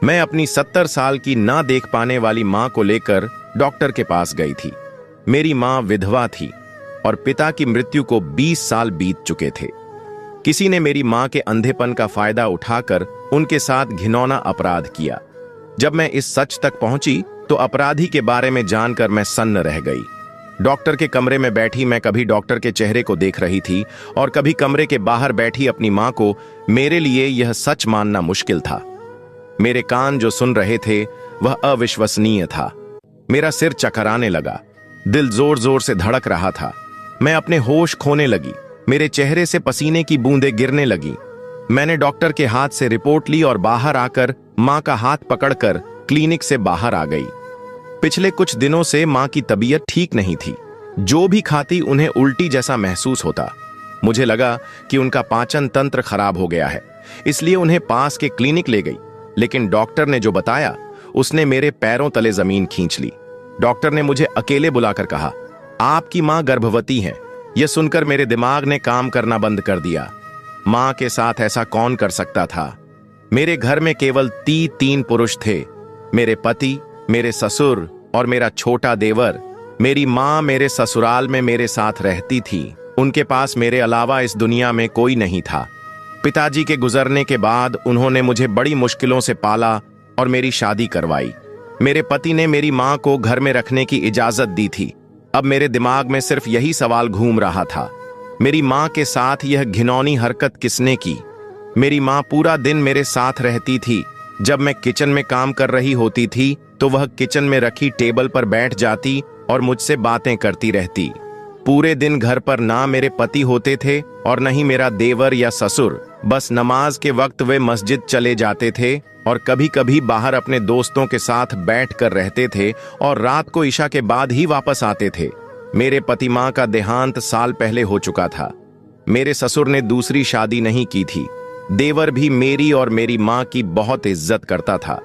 मैं अपनी 70 साल की ना देख पाने वाली मां को लेकर डॉक्टर के पास गई थी। मेरी मां विधवा थी और पिता की मृत्यु को 20 साल बीत चुके थे। किसी ने मेरी मां के अंधेपन का फायदा उठाकर उनके साथ घिनौना अपराध किया। जब मैं इस सच तक पहुंची तो अपराधी के बारे में जानकर मैं सन्न रह गई। डॉक्टर के कमरे में बैठी मैं कभी डॉक्टर के चेहरे को देख रही थी और कभी कमरे के बाहर बैठी अपनी मां को। मेरे लिए यह सच मानना मुश्किल था। मेरे कान जो सुन रहे थे वह अविश्वसनीय था। मेरा सिर चकराने लगा, दिल जोर जोर से धड़क रहा था। मैं अपने होश खोने लगी, मेरे चेहरे से पसीने की बूंदें गिरने लगी। मैंने डॉक्टर के हाथ से रिपोर्ट ली और बाहर आकर मां का हाथ पकड़कर क्लिनिक से बाहर आ गई। पिछले कुछ दिनों से मां की तबीयत ठीक नहीं थी। जो भी खाती उन्हें उल्टी जैसा महसूस होता। मुझे लगा कि उनका पाचन तंत्र खराब हो गया है, इसलिए उन्हें पास के क्लिनिक ले गई। लेकिन डॉक्टर ने जो बताया उसने मेरे पैरों तले जमीन खींच ली। डॉक्टर ने मुझे अकेले बुलाकर कहा, आपकी मां गर्भवती है। यह सुनकर मेरे दिमाग ने काम करना बंद कर दिया। मां के साथ ऐसा कौन कर सकता था? मेरे घर में केवल तीन पुरुष थे, मेरे पति, मेरे ससुर और मेरा छोटा देवर। मेरी मां मेरे ससुराल में मेरे साथ रहती थी। उनके पास मेरे अलावा इस दुनिया में कोई नहीं था। पिताजी के गुजरने के बाद उन्होंने मुझे बड़ी मुश्किलों से पाला और मेरी शादी करवाई। मेरे पति ने मेरी मां को घर में रखने की इजाजत दी थी। अब मेरे दिमाग में सिर्फ यही सवाल घूम रहा था, मेरी मां के साथ यह घिनौनी हरकत किसने की? मेरी मां पूरा दिन मेरे साथ रहती थी। जब मैं किचन में काम कर रही होती थी तो वह किचन में रखी टेबल पर बैठ जाती और मुझसे बातें करती रहती। पूरे दिन घर पर ना मेरे पति होते थे और न ही मेरा देवर या ससुर। बस नमाज के वक्त वे मस्जिद चले जाते थे और कभी कभी बाहर अपने दोस्तों के साथ बैठ कर रहते थे और रात को ईशा के बाद ही वापस आते थे। मेरे पति मां का देहांत साल पहले हो चुका था। मेरे ससुर ने दूसरी शादी नहीं की थी। देवर भी मेरी और मेरी मां की बहुत इज्जत करता था।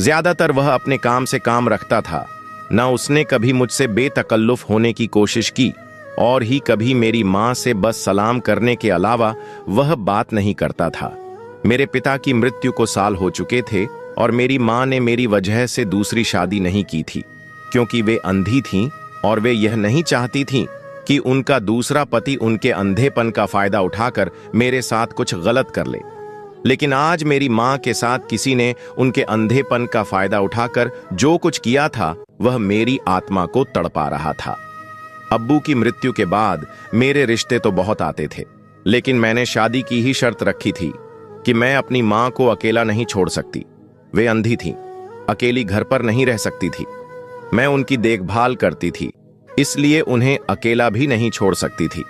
ज्यादातर वह अपने काम से काम रखता था। न उसने कभी मुझसे बेतकल्लुफ होने की कोशिश की और ही कभी मेरी मां से बस सलाम करने के अलावा वह बात नहीं करता था। मेरे पिता की मृत्यु को साल हो चुके थे और मेरी मां ने मेरी वजह से दूसरी शादी नहीं की थी, क्योंकि वे अंधी थीं और वे यह नहीं चाहती थीं कि उनका दूसरा पति उनके अंधेपन का फायदा उठाकर मेरे साथ कुछ गलत कर ले। लेकिन आज मेरी मां के साथ किसी ने उनके अंधेपन का फायदा उठाकर जो कुछ किया था वह मेरी आत्मा को तड़पा रहा था। अब्बू की मृत्यु के बाद मेरे रिश्ते तो बहुत आते थे, लेकिन मैंने शादी की ही शर्त रखी थी कि मैं अपनी मां को अकेला नहीं छोड़ सकती। वे अंधी थीं, अकेली घर पर नहीं रह सकती थी। मैं उनकी देखभाल करती थी, इसलिए उन्हें अकेला भी नहीं छोड़ सकती थी।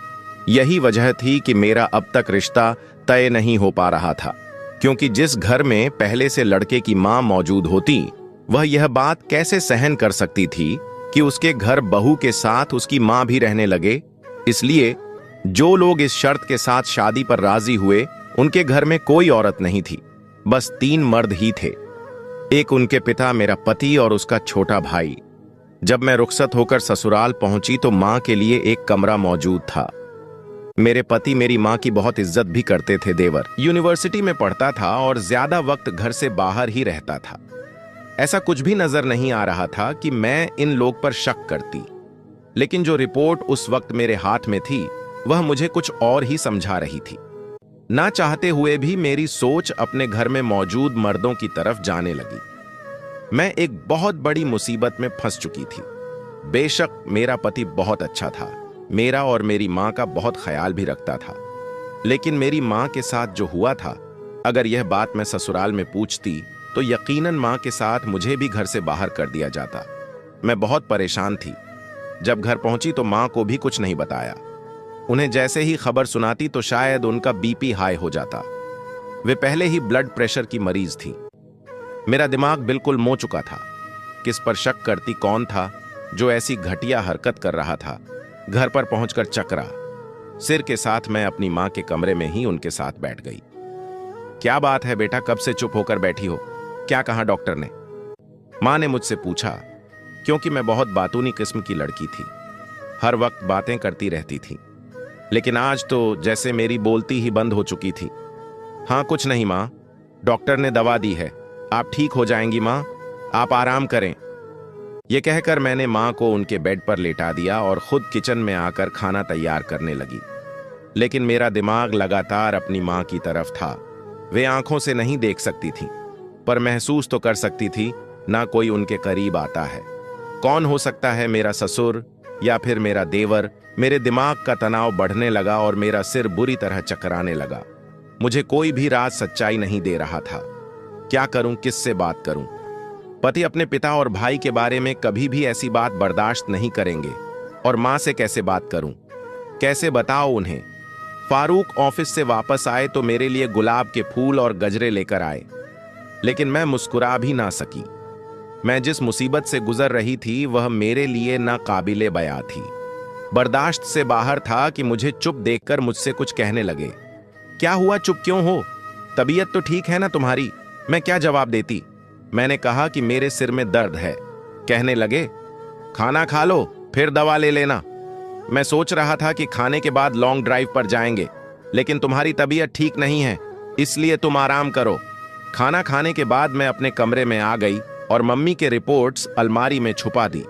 यही वजह थी कि मेरा अब तक रिश्ता तय नहीं हो पा रहा था, क्योंकि जिस घर में पहले से लड़के की मां मौजूद होती, वह यह बात कैसे सहन कर सकती थी कि उसके घर बहू के साथ उसकी मां भी रहने लगे। इसलिए जो लोग इस शर्त के साथ शादी पर राजी हुए, उनके घर में कोई औरत नहीं थी, बस 3 मर्द ही थे। एक उनके पिता, मेरा पति और उसका छोटा भाई। जब मैं रुखसत होकर ससुराल पहुंची तो मां के लिए एक कमरा मौजूद था। मेरे पति मेरी मां की बहुत इज्जत भी करते थे। देवर यूनिवर्सिटी में पढ़ता था और ज्यादा वक्त घर से बाहर ही रहता था। ऐसा कुछ भी नजर नहीं आ रहा था कि मैं इन लोग पर शक करती, लेकिन जो रिपोर्ट उस वक्त मेरे हाथ में थी वह मुझे कुछ और ही समझा रही थी। ना चाहते हुए भी मेरी सोच अपने घर में मौजूद मर्दों की तरफ जाने लगी। मैं एक बहुत बड़ी मुसीबत में फंस चुकी थी। बेशक मेरा पति बहुत अच्छा था, मेरा और मेरी मां का बहुत ख्याल भी रखता था, लेकिन मेरी मां के साथ जो हुआ था, अगर यह बात मैं ससुराल में पूछती तो यकीनन मां के साथ मुझे भी घर से बाहर कर दिया जाता। मैं बहुत परेशान थी। जब घर पहुंची तो मां को भी कुछ नहीं बताया। उन्हें जैसे ही खबर सुनाती तो शायद उनका बीपी हाई हो जाता। वे पहले ही ब्लड प्रेशर की मरीज थी। मेरा दिमाग बिल्कुल मो चुका था। किस पर शक करती, कौन था जो ऐसी घटिया हरकत कर रहा था? घर पर पहुंचकर चकरा सिर के साथ मैं अपनी मां के कमरे में ही उनके साथ बैठ गई। क्या बात है बेटा, कब से चुप होकर बैठी हो? क्या कहा डॉक्टर ने? मां ने मुझसे पूछा, क्योंकि मैं बहुत बातूनी किस्म की लड़की थी, हर वक्त बातें करती रहती थी। लेकिन आज तो जैसे मेरी बोलती ही बंद हो चुकी थी। हाँ कुछ नहीं मां, डॉक्टर ने दवा दी है, आप ठीक हो जाएंगी माँ, आप आराम करें। ये कहकर मैंने माँ को उनके बेड पर लेटा दिया और खुद किचन में आकर खाना तैयार करने लगी। लेकिन मेरा दिमाग लगातार अपनी माँ की तरफ था। वे आंखों से नहीं देख सकती थी, पर महसूस तो कर सकती थी, ना कोई उनके करीब आता है। कौन हो सकता है, मेरा ससुर या फिर मेरा देवर? मेरे दिमाग का तनाव बढ़ने लगा और मेरा सिर बुरी तरह चकराने लगा। मुझे कोई भी राज सच्चाई नहीं दे रहा था। क्या करूं, किससे बात करूं? पति अपने पिता और भाई के बारे में कभी भी ऐसी बात बर्दाश्त नहीं करेंगे, और मां से कैसे बात करूं, कैसे बताओ उन्हें? फारूक ऑफिस से वापस आए तो मेरे लिए गुलाब के फूल और गजरे लेकर आए, लेकिन मैं मुस्कुरा भी ना सकी। मैं जिस मुसीबत से गुजर रही थी वह मेरे लिए नाकाबिले बयां थी। बर्दाश्त से बाहर था कि मुझे चुप देखकर मुझसे कुछ कहने लगे। क्या हुआ, चुप क्यों हो? तबीयत तो ठीक है ना तुम्हारी? मैं क्या जवाब देती? मैंने कहा कि मेरे सिर में दर्द है। कहने लगे, खाना खा लो फिर दवा ले लेना। मैं सोच रहा था कि खाने के बाद लॉन्ग ड्राइव पर जाएंगे, लेकिन तुम्हारी तबीयत ठीक नहीं है, इसलिए तुम आराम करो। खाना खाने के बाद मैं अपने कमरे में आ गई और मम्मी के रिपोर्ट्स अलमारी में छुपा दी।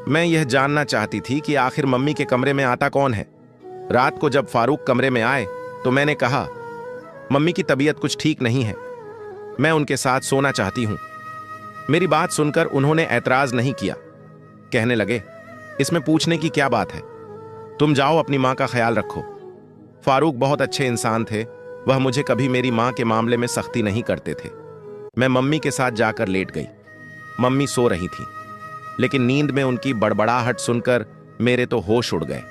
मैं यह जानना चाहती थी कि आखिर मम्मी के कमरे में आता कौन है। रात को जब फारूक कमरे में आए तो मैंने कहा, मम्मी की तबीयत कुछ ठीक नहीं है, मैं उनके साथ सोना चाहती हूं। मेरी बात सुनकर उन्होंने ऐतराज नहीं किया। कहने लगे, इसमें पूछने की क्या बात है, तुम जाओ अपनी मां का ख्याल रखो। फारूक बहुत अच्छे इंसान थे, वह मुझे कभी मेरी मां के मामले में सख्ती नहीं करते थे। मैं मम्मी के साथ जाकर लेट गई। मम्मी सो रही थी, लेकिन नींद में उनकी बड़बड़ाहट सुनकर मेरे तो होश उड़ गए।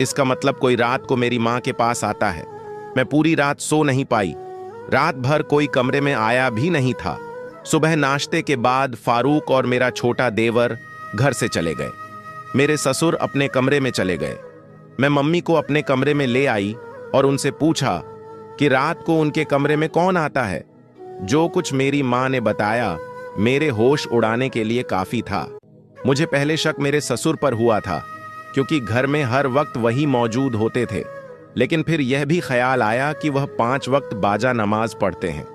इसका मतलब कोई रात को मेरी मां के पास आता है। मैं पूरी रात सो नहीं पाई। रात भर कोई कमरे में आया भी नहीं था। सुबह नाश्ते के बाद फारूक और मेरा छोटा देवर घर से चले गए। मेरे ससुर अपने कमरे में चले गए। मैं मम्मी को अपने कमरे में ले आई और उनसे पूछा कि रात को उनके कमरे में कौन आता है। जो कुछ मेरी मां ने बताया मेरे होश उड़ाने के लिए काफी था। मुझे पहले शक मेरे ससुर पर हुआ था, क्योंकि घर में हर वक्त वही मौजूद होते थे। लेकिन फिर यह भी ख्याल आया कि वह 5 वक्त बाजा नमाज पढ़ते हैं।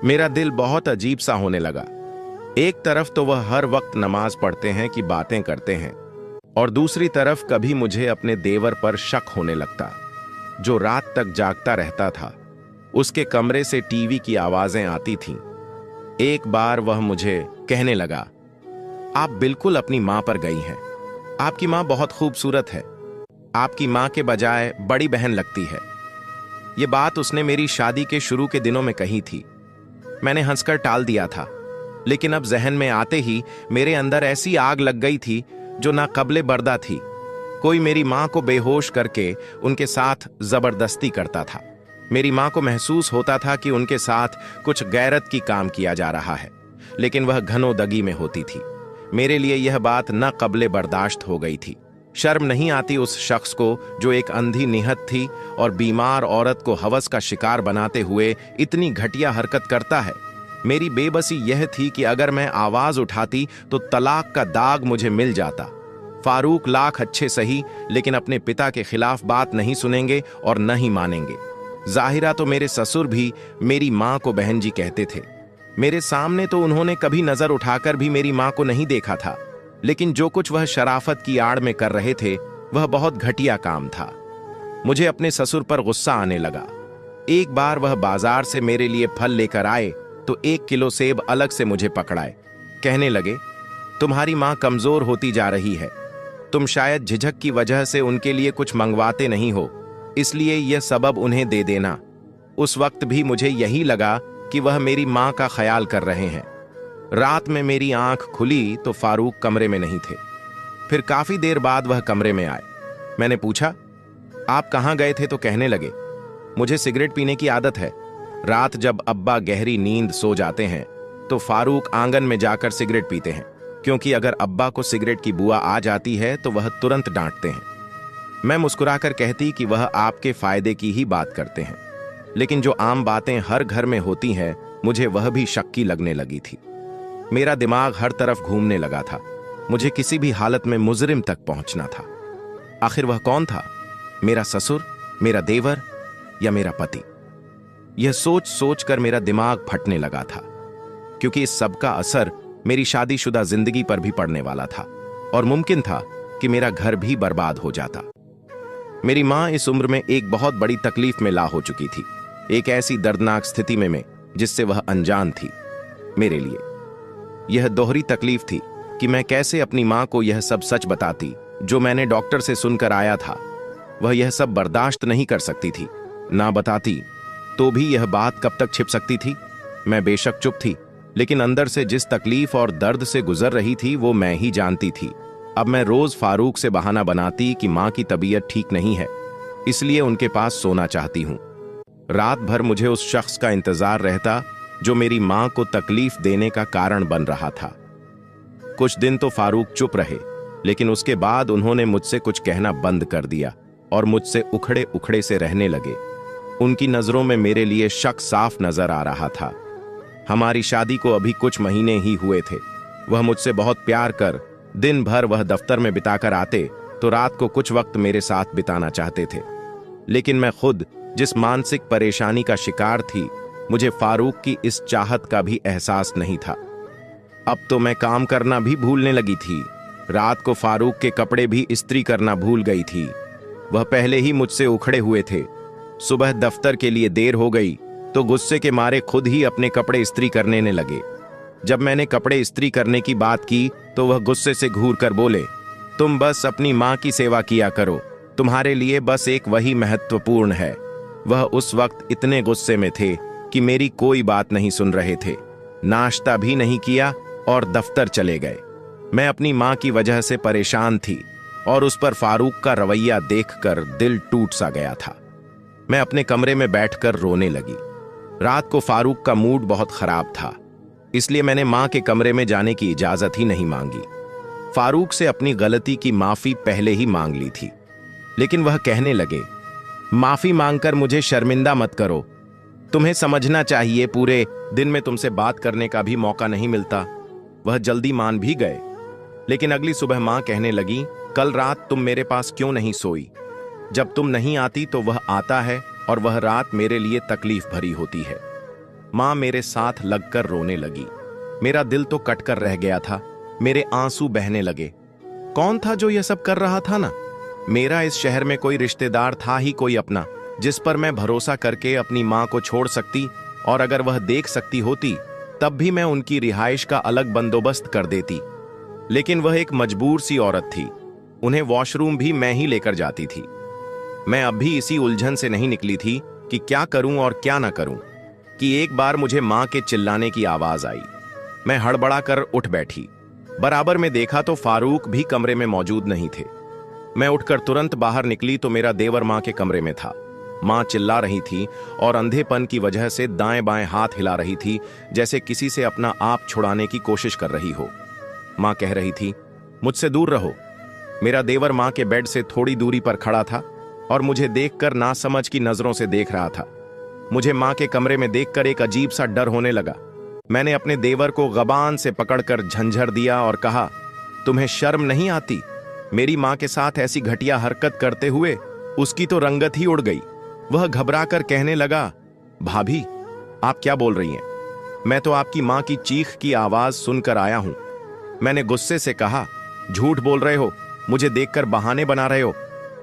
मेरा दिल बहुत अजीब सा होने लगा। एक तरफ तो वह हर वक्त नमाज पढ़ते हैं कि बातें करते हैं, और दूसरी तरफ कभी मुझे अपने देवर पर शक होने लगता, जो रात तक जागता रहता था। उसके कमरे से टीवी की आवाजें आती थीं। एक बार वह मुझे कहने लगा, आप बिल्कुल अपनी मां पर गई हैं। आपकी मां बहुत खूबसूरत है, आपकी मां के बजाय बड़ी बहन लगती है। यह बात उसने मेरी शादी के शुरू के दिनों में कही थी। मैंने हंसकर टाल दिया था, लेकिन अब जहन में आते ही मेरे अंदर ऐसी आग लग गई थी जो नाक़ाबिले बर्दा थी। कोई मेरी मां को बेहोश करके उनके साथ जबरदस्ती करता था। मेरी मां को महसूस होता था कि उनके साथ कुछ गैरत की काम किया जा रहा है, लेकिन वह घनोदगी में होती थी। मेरे लिए यह बात नाक़ाबिले बर्दाश्त हो गई थी। शर्म नहीं आती उस शख्स को जो एक अंधी निहत थी और बीमार औरत को हवस का शिकार बनाते हुए इतनी घटिया हरकत करता है। मेरी बेबसी यह थी कि अगर मैं आवाज उठाती तो तलाक का दाग मुझे मिल जाता। फारूक लाख अच्छे सही, लेकिन अपने पिता के खिलाफ बात नहीं सुनेंगे और न ही मानेंगे। जाहिरा तो मेरे ससुर भी मेरी मां को बहन जी कहते थे। मेरे सामने तो उन्होंने कभी नजर उठाकर भी मेरी मां को नहीं देखा था, लेकिन जो कुछ वह शराफत की आड़ में कर रहे थे वह बहुत घटिया काम था। मुझे अपने ससुर पर गुस्सा आने लगा। एक बार वह बाजार से मेरे लिए फल लेकर आए तो 1 किलो सेब अलग से मुझे पकड़ाए। कहने लगे, तुम्हारी मां कमजोर होती जा रही है, तुम शायद झिझक की वजह से उनके लिए कुछ मंगवाते नहीं हो, इसलिए यह सबब उन्हें दे देना। उस वक्त भी मुझे यही लगा कि वह मेरी मां का ख्याल कर रहे हैं। रात में मेरी आंख खुली तो फारूक कमरे में नहीं थे। फिर काफी देर बाद वह कमरे में आए। मैंने पूछा, आप कहां गए थे? तो कहने लगे, मुझे सिगरेट पीने की आदत है। रात जब अब्बा गहरी नींद सो जाते हैं तो फारूक आंगन में जाकर सिगरेट पीते हैं, क्योंकि अगर अब्बा को सिगरेट की बुआ आ जाती है तो वह तुरंत डांटते हैं। मैं मुस्कुराकर कहती कि वह आपके फायदे की ही बात करते हैं, लेकिन जो आम बातें हर घर में होती हैं मुझे वह भी शक्की लगने लगी थी। मेरा दिमाग हर तरफ घूमने लगा था। मुझे किसी भी हालत में मुजरिम तक पहुंचना था। आखिर वह कौन था? मेरा ससुर, मेरा देवर या मेरा पति? यह सोच सोच कर मेरा दिमाग फटने लगा था। क्योंकि इस सब का असर मेरी शादीशुदा जिंदगी पर भी पड़ने वाला था और मुमकिन था कि मेरा घर भी बर्बाद हो जाता। मेरी मां इस उम्र में एक बहुत बड़ी तकलीफ में ला हो चुकी थी, एक ऐसी दर्दनाक स्थिति में जिससे वह अनजान थी। मेरे लिए यह दोहरी तकलीफ थी कि मैं कैसे अपनी मां को यह सब सच बताती जो मैंने डॉक्टर से सुनकर आया था। वह यह सब बर्दाश्त नहीं कर सकती थी। ना बताती तो भी यह बात कब तक छिप सकती थी। मैं बेशक चुप थी, लेकिन अंदर से जिस तकलीफ और दर्द से गुजर रही थी वो मैं ही जानती थी। अब मैं रोज फारूक से बहाना बनाती कि मां की तबीयत ठीक नहीं है, इसलिए उनके पास सोना चाहती हूं। रात भर मुझे उस शख्स का इंतजार रहता जो मेरी मां को तकलीफ देने का कारण बन रहा था। कुछ दिन तो फारूक चुप रहे, लेकिन उसके बाद उन्होंने मुझसे कुछ कहना बंद कर दिया और मुझसे उखड़े उखड़े से रहने लगे। उनकी नजरों में मेरे लिए शक साफ नजर आ रहा था। हमारी शादी को अभी कुछ महीने ही हुए थे। वह मुझसे बहुत प्यार कर दिन भर वह दफ्तर में बिताकर आते तो रात को कुछ वक्त मेरे साथ बिताना चाहते थे, लेकिन मैं खुद जिस मानसिक परेशानी का शिकार थी, मुझे फारूक की इस चाहत का भी एहसास नहीं था। अब तो मैं काम करना भी भूलने लगी थी। रात को फारूक के कपड़े भी इस्त्री करना भूल गई थी। वह पहले ही मुझसे उखड़े हुए थे। सुबह दफ्तर के लिए देर हो गई तो गुस्से के मारे खुद ही अपने कपड़े इस्त्री करने ने लगे। जब मैंने कपड़े इस्त्री करने की बात की तो वह गुस्से से घूर कर बोले, तुम बस अपनी मां की सेवा किया करो, तुम्हारे लिए बस एक वही महत्वपूर्ण है। वह उस वक्त इतने गुस्से में थे कि मेरी कोई बात नहीं सुन रहे थे। नाश्ता भी नहीं किया और दफ्तर चले गए। मैं अपनी मां की वजह से परेशान थी और उस पर फारूक का रवैया देखकर दिल टूट सा गया था। मैं अपने कमरे में बैठकर रोने लगी। रात को फारूक का मूड बहुत खराब था, इसलिए मैंने मां के कमरे में जाने की इजाजत ही नहीं मांगी। फारूक से अपनी गलती की माफी पहले ही मांग ली थी, लेकिन वह कहने लगे, माफी मांगकर मुझे शर्मिंदा मत करो। तुम्हें समझना चाहिए पूरे दिन में तुमसे बात करने का भी मौका नहीं मिलता। वह जल्दी मान भी गए, लेकिन अगली सुबह मां कहने लगी, कल रात तुम मेरे पास क्यों नहीं सोई? जब तुम नहीं आती तो वह आता है और वह रात मेरे लिए तकलीफ भरी होती है। मां मेरे साथ लगकर रोने लगी। मेरा दिल तो कटकर रह गया था। मेरे आंसू बहने लगे। कौन था जो यह सब कर रहा था ना? मेरा इस शहर में कोई रिश्तेदार था ही कोई अपना, जिस पर मैं भरोसा करके अपनी मां को छोड़ सकती, और अगर वह देख सकती होती तब भी मैं उनकी रिहाइश का अलग बंदोबस्त कर देती। लेकिन वह एक मजबूर सी औरत थी। उन्हें वॉशरूम भी मैं ही लेकर जाती थी। मैं अब भी इसी उलझन से नहीं निकली थी कि क्या करूं और क्या ना करूं, कि एक बार मुझे मां के चिल्लाने की आवाज आई। मैं हड़बड़ा कर उठ बैठी। बराबर में देखा तो फारूक भी कमरे में मौजूद नहीं थे। मैं उठकर तुरंत बाहर निकली तो मेरा देवर मां के कमरे में था। मां चिल्ला रही थी और अंधेपन की वजह से दाएं बाएं हाथ हिला रही थी, जैसे किसी से अपना आप छुड़ाने की कोशिश कर रही हो। मां कह रही थी, मुझसे दूर रहो। मेरा देवर मां के बेड से थोड़ी दूरी पर खड़ा था और मुझे देखकर नासमझ की नजरों से देख रहा था। मुझे मां के कमरे में देखकर एक अजीब सा डर होने लगा। मैंने अपने देवर को ज़बान से पकड़कर झंझर दिया और कहा, तुम्हें शर्म नहीं आती? मेरी मां के साथ ऐसी घटिया हरकत करते हुए? उसकी तो रंगत ही उड़ गई। वह घबराकर कहने लगा, भाभी आप क्या बोल रही हैं? मैं तो आपकी मां की चीख की आवाज सुनकर आया हूं। मैंने गुस्से से कहा, झूठ बोल रहे हो, मुझे देखकर बहाने बना रहे हो।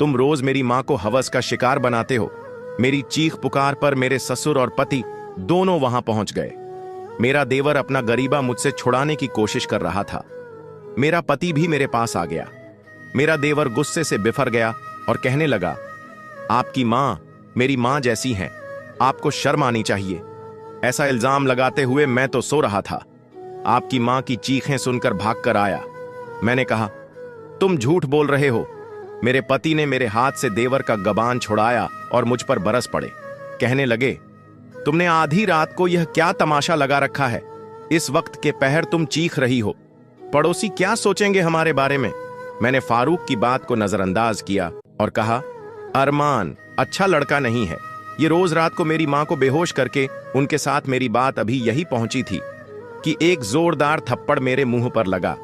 तुम रोज मेरी मां को हवस का शिकार बनाते हो। मेरी चीख पुकार पर मेरे ससुर और पति दोनों वहां पहुंच गए। मेरा देवर अपना गरीबा मुझसे छुड़ाने की कोशिश कर रहा था। मेरा पति भी मेरे पास आ गया। मेरा देवर गुस्से से बिफर गया और कहने लगा, आपकी मां मेरी मां जैसी हैं, आपको शर्म आनी चाहिए। ऐसा इल्जाम लगाते हुए मैं तो सो रहा था। आपकी मां की चीखें सुनकर भागकर आया। मैंने कहा, तुम झूठ बोल रहे हो। मेरे पति ने मेरे हाथ से देवर का गबान छुड़ाया और मुझ पर बरस पड़े। कहने लगे, तुमने आधी रात को यह क्या तमाशा लगा रखा है? इस वक्त के पहर तुम चीख रही हो। पड़ोसी क्या सोचेंगे हमारे बारे में? मैंने फारूक की बात को नजरअंदाज किया और कहा, अरमान अच्छा लड़का नहीं है। ये रोज रात को मेरी मां को बेहोश करके उनके साथ मेरी बात अभी यही पहुंची थी कि एक जोरदार थप्पड़ मेरे मुंह पर लगा।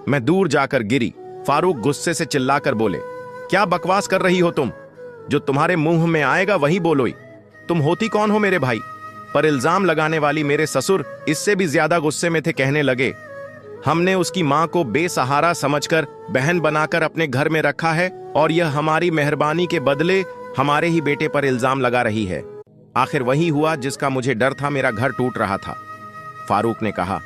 मैं दूर जाकर गिरी। फारूक गुस्से से चिल्लाकर बोले, क्या बकवास कर रही हो तुम? जो तुम्हारे मुंह में आएगा वही बोलोई। तुम होती कौन हो मेरे भाई? पर इल्जाम लगाने वाली मेरे ससुर इससे भी ज्यादा गुस्से में थे। कहने लगे, हमने उसकी मां को बेसहारा समझकर बहन बनाकर अपने घर में रखा है और यह हमारी मेहरबानी के बदले हमारे ही बेटे पर इल्जाम लगा रही है। आखिर वही हुआ जिसका मुझे डर था, मेरा घर टूट रहा था। फारूक ने कहा,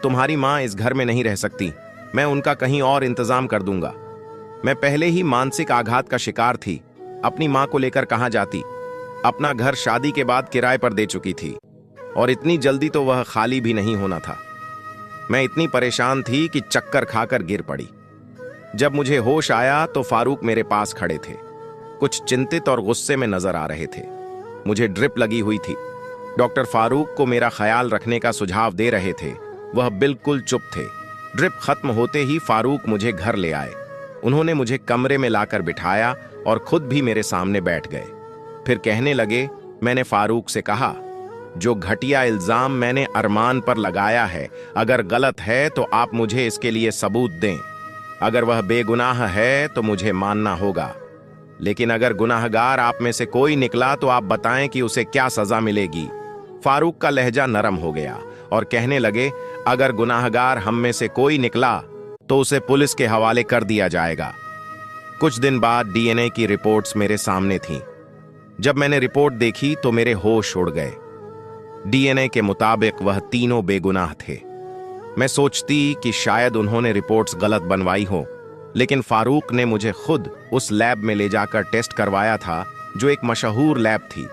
तुम्हारी मां इस घर में नहीं रह सकती, मैं उनका कहीं और इंतजाम कर दूंगा। मैं पहले ही मानसिक आघात का शिकार थी, अपनी मां को लेकर कहां जाती। अपना घर शादी के बाद किराए पर दे चुकी थी और इतनी जल्दी तो वह खाली भी नहीं होना था। मैं इतनी परेशान थी कि चक्कर खाकर गिर पड़ी। जब मुझे होश आया तो फारूक मेरे पास खड़े थे, कुछ चिंतित और गुस्से में नजर आ रहे थे। मुझे ड्रिप लगी हुई थी। डॉक्टर फारूक को मेरा ख्याल रखने का सुझाव दे रहे थे, वह बिल्कुल चुप थे। ड्रिप खत्म होते ही फारूक मुझे घर ले आए। उन्होंने मुझे कमरे में लाकर बिठाया और खुद भी मेरे सामने बैठ गए। फिर कहने लगे, मैंने फारूक से कहा, जो घटिया इल्जाम मैंने अरमान पर लगाया है, अगर गलत है तो आप मुझे इसके लिए सबूत दें। अगर वह बेगुनाह है तो मुझे मानना होगा, लेकिन अगर गुनाहगार आप में से कोई निकला तो आप बताएं कि उसे क्या सजा मिलेगी। फारूक का लहजा नरम हो गया और कहने लगे, अगर गुनाहगार हम में से कोई निकला तो उसे पुलिस के हवाले कर दिया जाएगा। कुछ दिन बाद डीएनए की रिपोर्ट्स मेरे सामने थीं। जब मैंने रिपोर्ट देखी तो मेरे होश उड़ गए। डीएनए के मुताबिक वह तीनों बेगुनाह थे। मैं सोचती कि शायद उन्होंने रिपोर्ट्स गलत बनवाई हो, लेकिन फारूक ने मुझे खुद उस लैब में ले जाकर टेस्ट करवाया था, जो एक मशहूर लैब थी।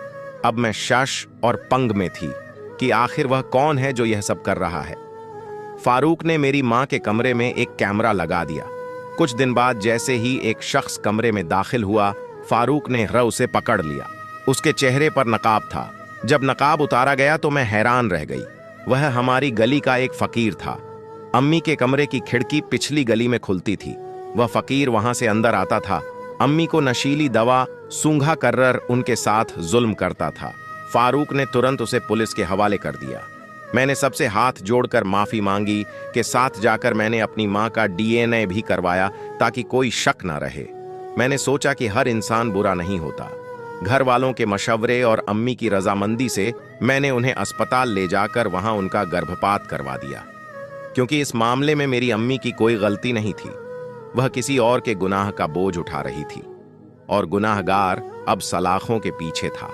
अब मैं शश और पंग में थी कि आखिर वह कौन है जो यह सब कर रहा है। फारूक ने मेरी मां के कमरे में एक कैमरा लगा दिया। कुछ दिन बाद जैसे ही एक शख्स कमरे में दाखिल हुआ, फारूक ने उसे पकड़ लिया। उसके चेहरे पर नकाब था। जब नकाब उतारा गया तो मैं हैरान रह गई। वह हमारी गली का एक फकीर था। अम्मी के कमरे की खिड़की पिछली गली में खुलती थी। वह फकीर वहां से अंदर आता था। अम्मी को नशीली दवा सूंघा कर उनके साथ जुल्म करता था। फारूक ने तुरंत उसे पुलिस के हवाले कर दिया। मैंने सबसे हाथ जोड़कर माफी मांगी कि साथ जाकर मैंने अपनी मां का डीएनए भी करवाया ताकि कोई शक ना रहे। मैंने सोचा कि हर इंसान बुरा नहीं होता। घर वालों के मशवरे और अम्मी की रजामंदी से मैंने उन्हें अस्पताल ले जाकर वहां उनका गर्भपात करवा दिया, क्योंकि इस मामले में मेरी अम्मी की कोई गलती नहीं थी। वह किसी और के गुनाह का बोझ उठा रही थी और गुनाहगार अब सलाखों के पीछे था।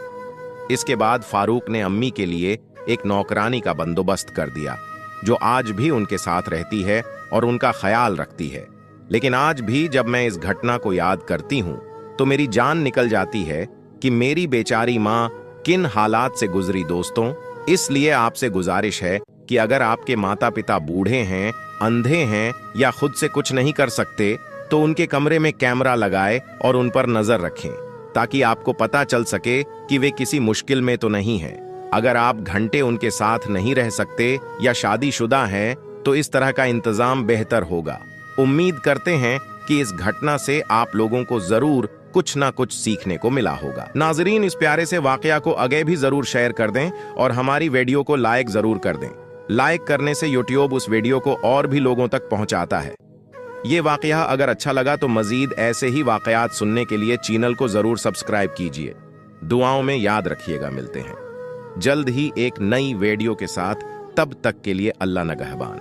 इसके बाद फारूक ने अम्मी के लिए एक नौकरानी का बंदोबस्त कर दिया, जो आज भी उनके साथ रहती है और उनका ख्याल रखती है। लेकिन आज भी जब मैं इस घटना को याद करती हूं तो मेरी जान निकल जाती है कि मेरी बेचारी मां किन हालात से गुजरी। दोस्तों, इसलिए आपसे गुजारिश है कि अगर आपके माता पिता बूढ़े हैं, अंधे हैं या खुद से कुछ नहीं कर सकते, तो उनके कमरे में कैमरा लगाए और उन पर नजर रखें, ताकि आपको पता चल सके कि वे किसी मुश्किल में तो नहीं हैं। अगर आप घंटे उनके साथ नहीं रह सकते या शादीशुदा हैं तो इस तरह का इंतजाम बेहतर होगा। उम्मीद करते हैं कि इस घटना से आप लोगों को जरूर कुछ ना कुछ सीखने को मिला होगा। नाजरीन, इस प्यारे से वाकया को आगे भी जरूर शेयर कर दें और हमारी वीडियो को लाइक जरूर कर दें। लाइक करने से यूट्यूब उस वीडियो को और भी लोगों तक पहुंचाता है। ये वाकया अगर अच्छा लगा तो मजीद ऐसे ही वाकयात सुनने के लिए चैनल को जरूर सब्सक्राइब कीजिए। दुआओं में याद रखिएगा। मिलते हैं जल्द ही एक नई वीडियो के साथ। तब तक के लिए अल्लाह नगहबान।